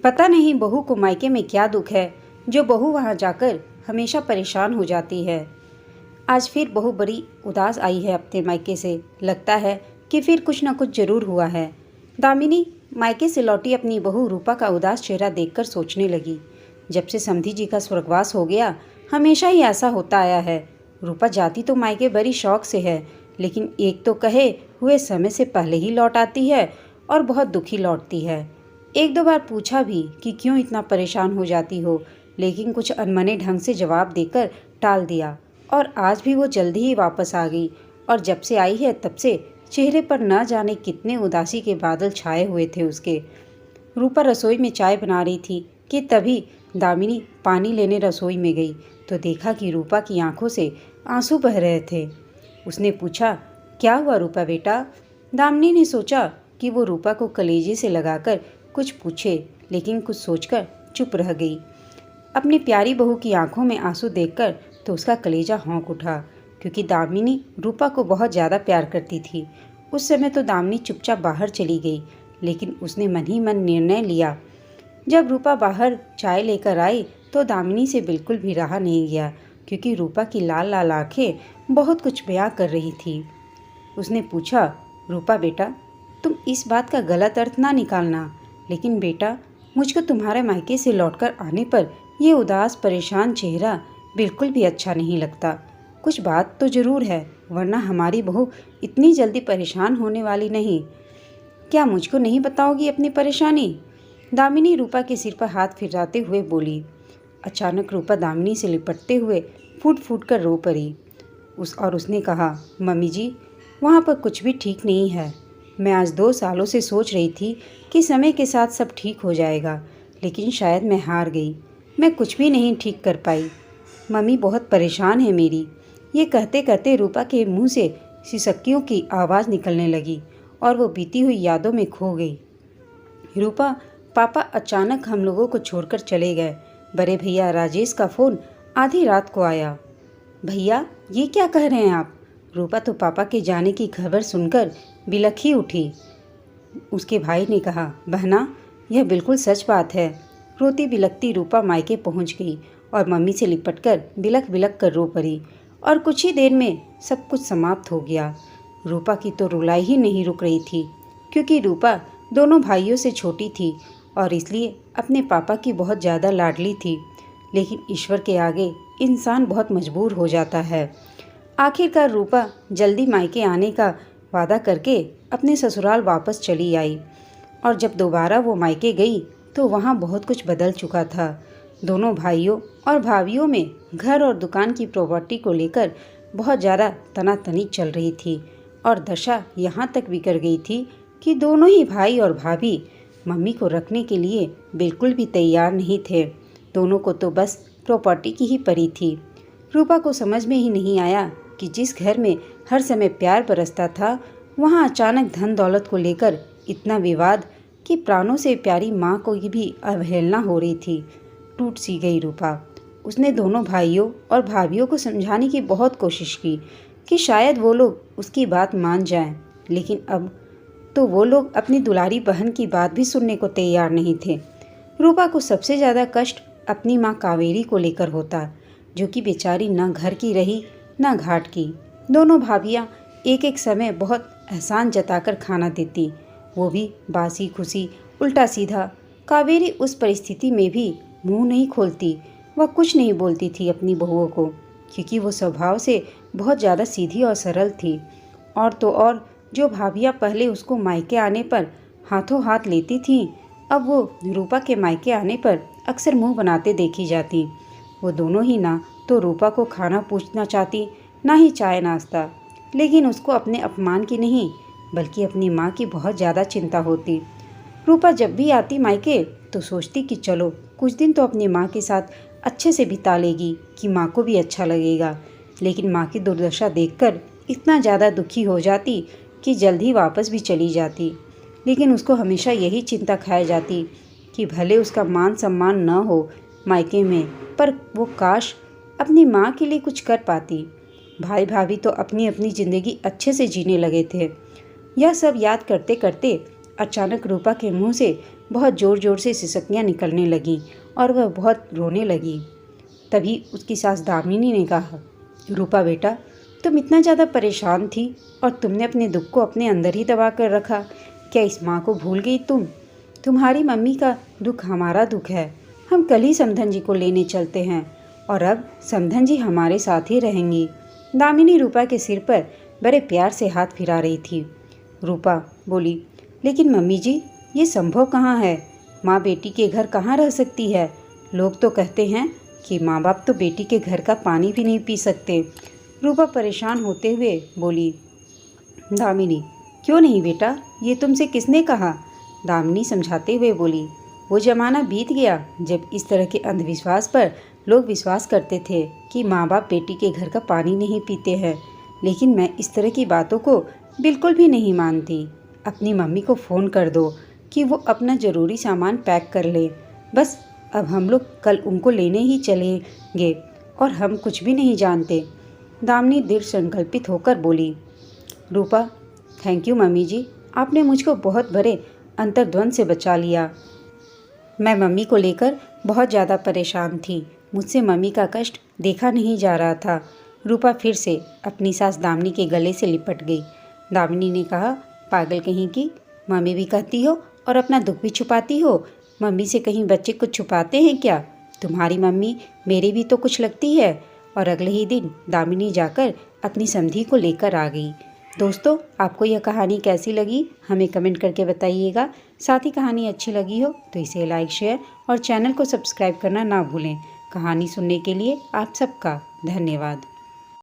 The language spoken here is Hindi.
पता नहीं बहू को मायके में क्या दुख है जो बहू वहाँ जाकर हमेशा परेशान हो जाती है। आज फिर बहू बड़ी उदास आई है अपने मायके से। लगता है कि फिर कुछ न कुछ जरूर हुआ है। दामिनी मायके से लौटी अपनी बहू रूपा का उदास चेहरा देखकर सोचने लगी। जब से समधी जी का स्वर्गवास हो गया हमेशा ही ऐसा होता आया है। रूपा जाती तो मायके बड़ी शौक से है, लेकिन एक तो कहे हुए समय से पहले ही लौट आती है और बहुत दुखी लौटती है। एक दो बार पूछा भी कि क्यों इतना परेशान हो जाती हो, लेकिन कुछ अनमने ढंग से जवाब देकर टाल दिया और आज भी वो जल्दी ही वापस आ गई। और जब से आई है तब से चेहरे पर न जाने कितने उदासी के बादल छाए हुए थे उसके। रूपा रसोई में चाय बना रही थी कि तभी दामिनी पानी लेने रसोई में गई तो देखा कि रूपा की आंखों से आंसू बह रहे थे। उसने पूछा, क्या हुआ रूपा बेटा? दामिनी ने सोचा कि वो रूपा को कलेजे से लगाकर कुछ पूछे, लेकिन कुछ सोचकर चुप रह गई। अपनी प्यारी बहू की आंखों में आंसू देखकर तो उसका कलेजा हौंक उठा, क्योंकि दामिनी रूपा को बहुत ज़्यादा प्यार करती थी। उस समय तो दामिनी चुपचाप बाहर चली गई, लेकिन उसने मन ही मन निर्णय लिया। जब रूपा बाहर चाय लेकर आई तो दामिनी से बिल्कुल भी रहा नहीं गया, क्योंकि रूपा की लाल लाल आंखें बहुत कुछ बयां कर रही थी। उसने पूछा, रूपा बेटा तुम इस बात का गलत अर्थ ना निकालना, लेकिन बेटा मुझको तुम्हारे मायके से लौटकर आने पर ये उदास परेशान चेहरा बिल्कुल भी अच्छा नहीं लगता। कुछ बात तो ज़रूर है, वरना हमारी बहू इतनी जल्दी परेशान होने वाली नहीं। क्या मुझको नहीं बताओगी अपनी परेशानी? दामिनी रूपा के सिर पर हाथ फिराते हुए बोली। अचानक रूपा दामिनी से लिपटते हुए फूट फूट कर रो पड़ी। उसने कहा, मम्मी जी वहाँ पर कुछ भी ठीक नहीं है। मैं आज 2 सालों से सोच रही थी कि समय के साथ सब ठीक हो जाएगा, लेकिन शायद मैं हार गई। मैं कुछ भी नहीं ठीक कर पाई। मम्मी बहुत परेशान है मेरी। ये कहते कहते रूपा के मुंह से सिसकियों की आवाज़ निकलने लगी और वो बीती हुई यादों में खो गई। रूपा पापा अचानक हम लोगों को छोड़कर चले गए। बड़े भैया राजेश का फ़ोन आधी रात को आया। भैया ये क्या कह रहे हैं आप? रूपा तो पापा के जाने की खबर सुनकर बिलख ही उठी। उसके भाई ने कहा, बहना यह बिल्कुल सच बात है। रोती बिलखती रूपा मायके पहुंच गई और मम्मी से लिपटकर बिलख बिलख कर रो पड़ी और कुछ ही देर में सब कुछ समाप्त हो गया। रूपा की तो रुलाई ही नहीं रुक रही थी, क्योंकि रूपा दोनों भाइयों से छोटी थी और इसलिए अपने पापा की बहुत ज़्यादा लाडली थी। लेकिन ईश्वर के आगे इंसान बहुत मजबूर हो जाता है। आखिरकार रूपा जल्दी मायके आने का वादा करके अपने ससुराल वापस चली आई और जब दोबारा वो मायके गई तो वहाँ बहुत कुछ बदल चुका था। दोनों भाइयों और भाभियों में घर और दुकान की प्रॉपर्टी को लेकर बहुत ज़्यादा तनातनी चल रही थी और दशा यहाँ तक बिगड़ गई थी कि दोनों ही भाई और भाभी मम्मी को रखने के लिए बिल्कुल भी तैयार नहीं थे। दोनों को तो बस प्रॉपर्टी की ही पड़ी थी। रूपा को समझ में ही नहीं आया कि जिस घर में हर समय प्यार बरसता था, वहाँ अचानक धन दौलत को लेकर इतना विवाद कि प्राणों से प्यारी माँ को भी अवहेलना हो रही थी। टूट सी गई रूपा। उसने दोनों भाइयों और भाभियों को समझाने की बहुत कोशिश की कि शायद वो लोग उसकी बात मान जाएं, लेकिन अब तो वो लोग अपनी दुलारी बहन की बात भी सुनने को तैयार नहीं थे। रूपा को सबसे ज़्यादा कष्ट अपनी माँ कावेरी को लेकर होता, जो कि बेचारी न घर की रही न घाट की। दोनों भाभियाँ एक एक समय बहुत एहसान जताकर खाना देती, वो भी बासी खुशी उल्टा सीधा। कावेरी उस परिस्थिति में भी मुंह नहीं खोलती, वह कुछ नहीं बोलती थी अपनी बहुओं को, क्योंकि वो स्वभाव से बहुत ज़्यादा सीधी और सरल थी। और तो और जो भाभियाँ पहले उसको मायके आने पर हाथों हाथ लेती थीं, अब वो रूपा के मायके आने पर अक्सर मुंह बनाते देखी जाती। वो दोनों ही ना तो रूपा को खाना पूछना चाहती, ना ही चाय नाश्ता, लेकिन उसको अपने अपमान की नहीं बल्कि अपनी माँ की बहुत ज़्यादा चिंता होती। रूपा जब भी आती मायके तो सोचती कि चलो कुछ दिन तो अपनी माँ के साथ अच्छे से बिता लेगी कि माँ को भी अच्छा लगेगा, लेकिन माँ की दुर्दशा देखकर इतना ज़्यादा दुखी हो जाती कि जल्द ही वापस भी चली जाती। लेकिन उसको हमेशा यही चिंता खाई जाती कि भले उसका मान सम्मान न हो मायके में, पर वो काश अपनी माँ के लिए कुछ कर पाती। भाई भाभी तो अपनी अपनी ज़िंदगी अच्छे से जीने लगे थे। यह सब याद करते करते अचानक रूपा के मुंह से बहुत ज़ोर ज़ोर से सिसकियाँ निकलने लगीं और वह बहुत रोने लगी। तभी उसकी सास दामिनी ने कहा, रूपा बेटा, तुम इतना ज़्यादा परेशान थी और तुमने अपने दुख को अपने अंदर ही दबा कर रखा। क्या इस माँ को भूल गई तुम? तुम्हारी मम्मी का दुख हमारा दुख है। हम कल ही समधन जी को लेने चलते हैं और अब समधन जी हमारे साथ ही रहेंगी। दामिनी रूपा के सिर पर बड़े प्यार से हाथ फिरा रही थी। रूपा बोली, लेकिन मम्मी जी, ये संभव कहाँ है? माँ बेटी के घर कहाँ रह सकती है? लोग तो कहते हैं कि माँ बाप तो बेटी के घर का पानी भी नहीं पी सकते। रूपा परेशान होते हुए बोली। दामिनी, क्यों नहीं बेटा, ये तुमसे किसने कहा? दामिनी समझाते हुए बोली, वो ज़माना बीत गया जब इस तरह के अंधविश्वास पर लोग विश्वास करते थे कि माँ बाप बेटी के घर का पानी नहीं पीते हैं। लेकिन मैं इस तरह की बातों को बिल्कुल भी नहीं मानती। अपनी मम्मी को फ़ोन कर दो कि वो अपना ज़रूरी सामान पैक कर ले। बस अब हम लोग कल उनको लेने ही चलेंगे और हम कुछ भी नहीं जानते। दामिनी दृढ़ संकल्पित होकर बोली। रूपा, थैंक यू मम्मी जी, आपने मुझको बहुत बड़े अंतर्द्वंद से बचा लिया। मैं मम्मी को लेकर बहुत ज़्यादा परेशान थी। मुझसे मम्मी का कष्ट देखा नहीं जा रहा था। रूपा फिर से अपनी सास दामिनी के गले से लिपट गई। दामिनी ने कहा, पागल कहीं की, मम्मी भी कहती हो और अपना दुख भी छुपाती हो। मम्मी से कहीं बच्चे कुछ छुपाते हैं क्या? तुम्हारी मम्मी मेरी भी तो कुछ लगती है। और अगले ही दिन दामिनी जाकर अपनी समधी को लेकर आ गई। दोस्तों, आपको यह कहानी कैसी लगी हमें कमेंट करके बताइएगा। साथ ही कहानी अच्छी लगी हो तो इसे लाइक, शेयर और चैनल को सब्सक्राइब करना ना भूलें। कहानी सुनने के लिए आप सबका धन्यवाद।